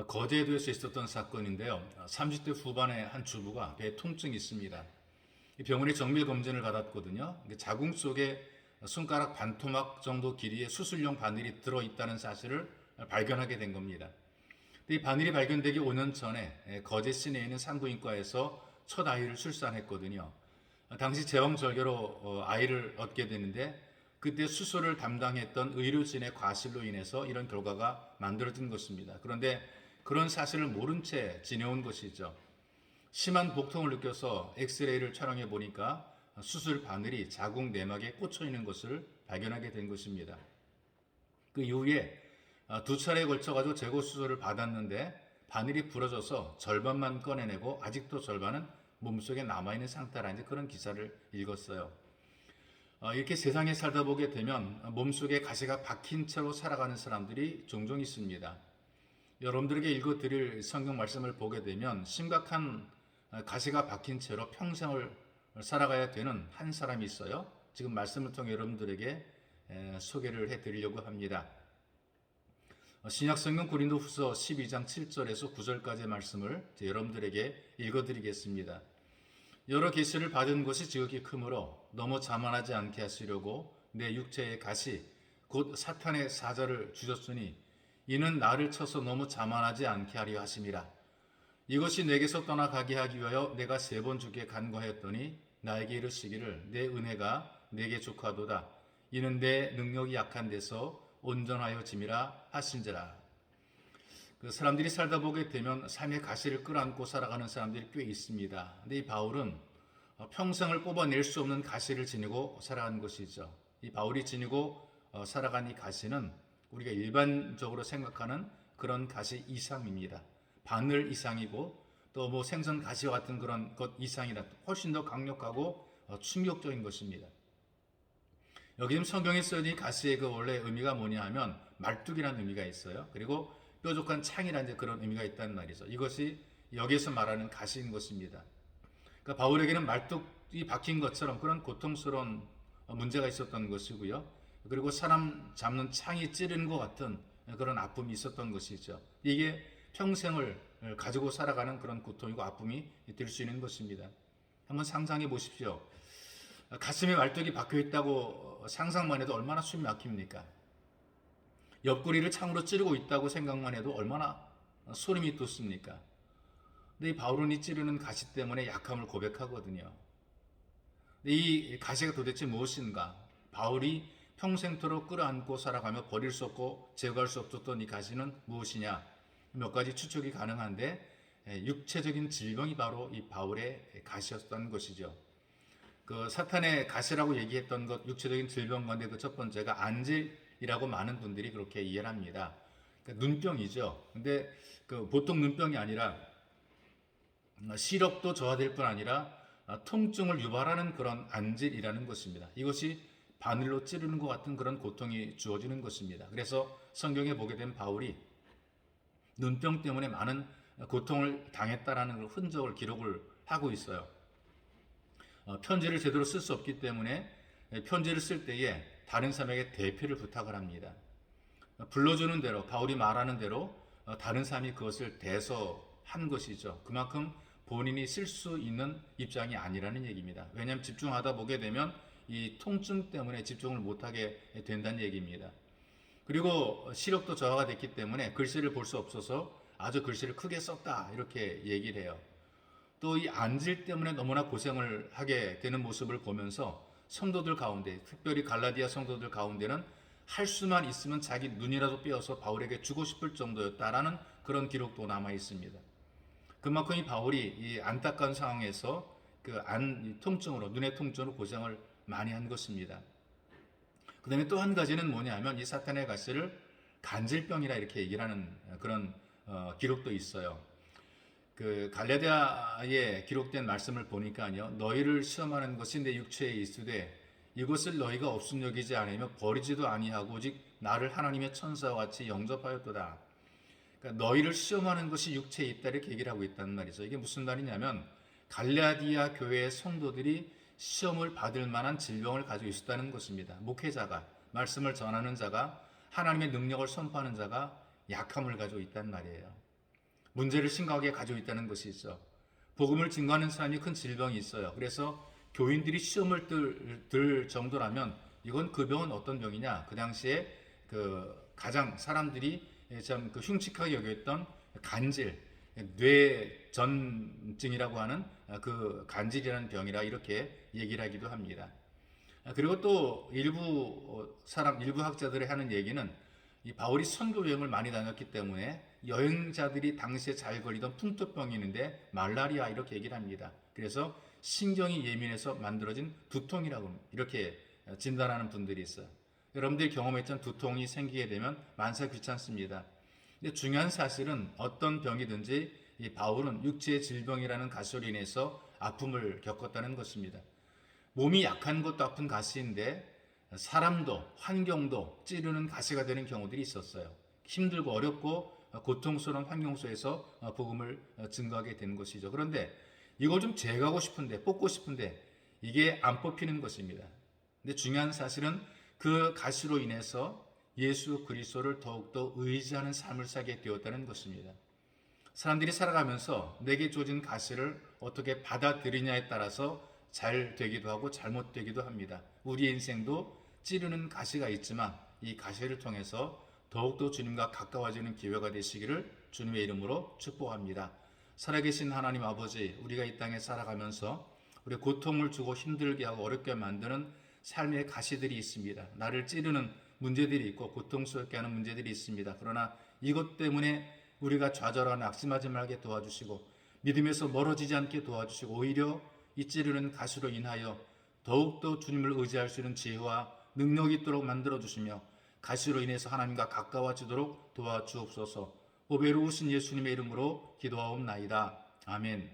거제도에서 있었던 사건인데요. 30대 후반의 한 주부가 배에 통증이 있습니다. 병원에 정밀 검진을 받았거든요. 자궁 속에 손가락 반토막 정도 길이의 수술용 바늘이 들어있다는 사실을 발견하게 된 겁니다. 이 바늘이 발견되기 5년 전에 거제 시내에 있는 산부인과에서 첫 아이를 출산했거든요. 당시 제왕절개로 아이를 얻게 되는데 그때 수술을 담당했던 의료진의 과실로 인해서 이런 결과가 만들어진 것입니다. 그런데 그런 사실을 모른 채 지내온 것이죠. 심한 복통을 느껴서 엑스레이를 촬영해 보니까 수술 바늘이 자궁 내막에 꽂혀 있는 것을 발견하게 된 것입니다. 그 이후에 두 차례에 걸쳐가지고 제거 수술을 받았는데 바늘이 부러져서 절반만 꺼내내고 아직도 절반은 몸속에 남아있는 상태라는 그런 기사를 읽었어요. 이렇게 세상에 살다 보게 되면 몸속에 가시가 박힌 채로 살아가는 사람들이 종종 있습니다. 여러분들에게 읽어드릴 성경 말씀을 보게 되면 심각한 가시가 박힌 채로 평생을 살아가야 되는 한 사람이 있어요. 지금 말씀을 통해 여러분들에게 소개를 해드리려고 합니다. 신약성경 고린도후서 12장 7절에서 9절까지의 말씀을 여러분들에게 읽어드리겠습니다. 여러 계시를 받은 것이 지극히 크므로 너무 자만하지 않게 하시려고 내 육체의 가시 곧 사탄의 사자를 주셨으니 이는 나를 쳐서 너무 자만하지 않게 하려 하심이라. 이것이 내게서 떠나가게 하기 위하여 내가 3번 주께 간구하였더니 나에게 이르시기를 내 은혜가 내게 족하도다. 이는 내 능력이 약한 데서 온전하여 짐이라 하신지라. 그 사람들이 살다 보게 되면 삶의 가시를 끌어안고 살아가는 사람들이 꽤 있습니다. 근데 이 바울은 평생을 뽑아낼 수 없는 가시를 지니고 살아간 것이죠. 이 바울이 지니고 살아간 이 가시는 우리가 일반적으로 생각하는 그런 가시 이상입니다. 바늘 이상이고 또 뭐 생선 가시와 같은 그런 것 이상이라 훨씬 더 강력하고 충격적인 것입니다. 여기 지금 성경에 써진 이 가시의 그 원래 의미가 뭐냐 하면 말뚝이라는 의미가 있어요. 그리고 뾰족한 창이라는 그런 의미가 있다는 말이죠. 이것이 여기에서 말하는 가시인 것입니다. 그러니까 바울에게는 말뚝이 박힌 것처럼 그런 고통스러운 문제가 있었던 것이고요. 그리고 사람 잡는 창이 찌르는 것 같은 그런 아픔이 있었던 것이죠. 이게 평생을 가지고 살아가는 그런 고통이고 아픔이 될 수 있는 것입니다. 한번 상상해 보십시오. 가슴에 말뚝이 박혀 있다고 상상만 해도 얼마나 숨이 막힙니까? 옆구리를 창으로 찌르고 있다고 생각만 해도 얼마나 소름이 돋습니까? 근데 이 바울은 이 찌르는 가시 때문에 약함을 고백하거든요. 근데 이 가시가 도대체 무엇인가? 바울이 평생토록 끌어안고 살아가며 버릴 수 없고 제거할 수 없었던 이 가시는 무엇이냐? 몇 가지 추측이 가능한데 육체적인 질병이 바로 이 바울의 가시였던 것이죠. 그 사탄의 가시라고 얘기했던 것 육체적인 질병 가운데 그 첫 번째가 안질이라고 많은 분들이 그렇게 이해를 합니다. 그러니까 눈병이죠. 근데 그 보통 눈병이 아니라 시력도 저하될 뿐 아니라 통증을 유발하는 그런 안질이라는 것입니다. 이것이 바늘로 찌르는 것 같은 그런 고통이 주어지는 것입니다. 그래서 성경에 보게 된 바울이 눈병 때문에 많은 고통을 당했다라는 흔적을 기록을 하고 있어요. 편지를 제대로 쓸 수 없기 때문에 편지를 쓸 때에 다른 사람에게 대피를 부탁을 합니다. 불러주는 대로 바울이 말하는 대로 다른 사람이 그것을 대서 한 것이죠. 그만큼 본인이 쓸 수 있는 입장이 아니라는 얘기입니다. 왜냐하면 집중하다 보게 되면 이 통증 때문에 집중을 못하게 된다는 얘기입니다. 그리고 시력도 저하가 됐기 때문에 글씨를 볼 수 없어서 아주 글씨를 크게 썼다 이렇게 얘기를 해요. 또 이 안질 때문에 너무나 고생을 하게 되는 모습을 보면서 성도들 가운데 특별히 갈라디아 성도들 가운데는 할 수만 있으면 자기 눈이라도 빼어서 바울에게 주고 싶을 정도였다라는 그런 기록도 남아 있습니다. 그만큼 이 바울이 이 안타까운 상황에서 그 통증으로 눈의 통증으로 고생을 많이 한 것입니다. 그 다음에 또 한 가지는 뭐냐 하면 이 사탄의 가시를 간질병이라 이렇게 얘기를 하는 그런 기록도 있어요. 그 갈라디아에 기록된 말씀을 보니까요. 너희를 시험하는 것이 내 육체에 있으되 이것을 너희가 없음 여기지 않으며 버리지도 아니하고 오직 나를 하나님의 천사와 같이 영접하였도다. 그러니까 너희를 시험하는 것이 육체에 있다 이렇게 얘기를 하고 있다는 말이죠. 이게 무슨 말이냐면 갈라디아 교회의 성도들이 시험을 받을 만한 질병을 가지고 있었다는 것입니다. 목회자가 말씀을 전하는 자가 하나님의 능력을 선포하는 자가 약함을 가지고 있단 말이에요. 문제를 심각하게 가지고 있다는 것이죠. 복음을 증거하는 사람이 큰 질병이 있어요. 그래서 교인들이 시험을 들 정도라면 이건 그 병은 어떤 병이냐? 그 당시에 그 가장 사람들이 참 그 흉측하게 여겼던 간질, 뇌전증이라고 하는 그 간질이라는 병이라 이렇게 얘기를 하기도 합니다. 그리고 또 일부 학자들이 하는 얘기는 이 바울이 선교 여행을 많이 다녔기 때문에 여행자들이 당시에 잘 걸리던 풍토병이 있는데 말라리아 이렇게 얘기를 합니다. 그래서 신경이 예민해서 만들어진 두통이라고 이렇게 진단하는 분들이 있어요. 여러분들이 경험했던 두통이 생기게 되면 만사 귀찮습니다. 근데 중요한 사실은 어떤 병이든지 이 바울은 육체의 질병이라는 가시로 인해서 아픔을 겪었다는 것입니다. 몸이 약한 것도 아픈 가시인데 사람도 환경도 찌르는 가시가 되는 경우들이 있었어요. 힘들고 어렵고 고통스러운 환경 속에서 복음을 증거하게 된 것이죠. 그런데 이걸 좀 제거하고 싶은데 뽑고 싶은데 이게 안 뽑히는 것입니다. 근데 중요한 사실은 그 가시로 인해서 예수 그리스도를 더욱더 의지하는 삶을 살게 되었다는 것입니다. 사람들이 살아가면서 내게 주어진 가시를 어떻게 받아들이냐에 따라서 잘 되기도 하고 잘못되기도 합니다. 우리의 인생도 찌르는 가시가 있지만 이 가시를 통해서 더욱더 주님과 가까워지는 기회가 되시기를 주님의 이름으로 축복합니다. 살아계신 하나님 아버지, 우리가 이 땅에 살아가면서 우리 고통을 주고 힘들게 하고 어렵게 만드는 삶의 가시들이 있습니다. 나를 찌르는 문제들이 있고 고통스럽게 하는 문제들이 있습니다. 그러나 이것 때문에 우리가 좌절하고 낙심하지 말게 도와주시고 믿음에서 멀어지지 않게 도와주시고 오히려 이 찌르는 가시로 인하여 더욱더 주님을 의지할 수 있는 지혜와 능력이 있도록 만들어주시며 가시로 인해서 하나님과 가까워지도록 도와주옵소서. 보배로우신 예수님의 이름으로 기도하옵나이다. 아멘.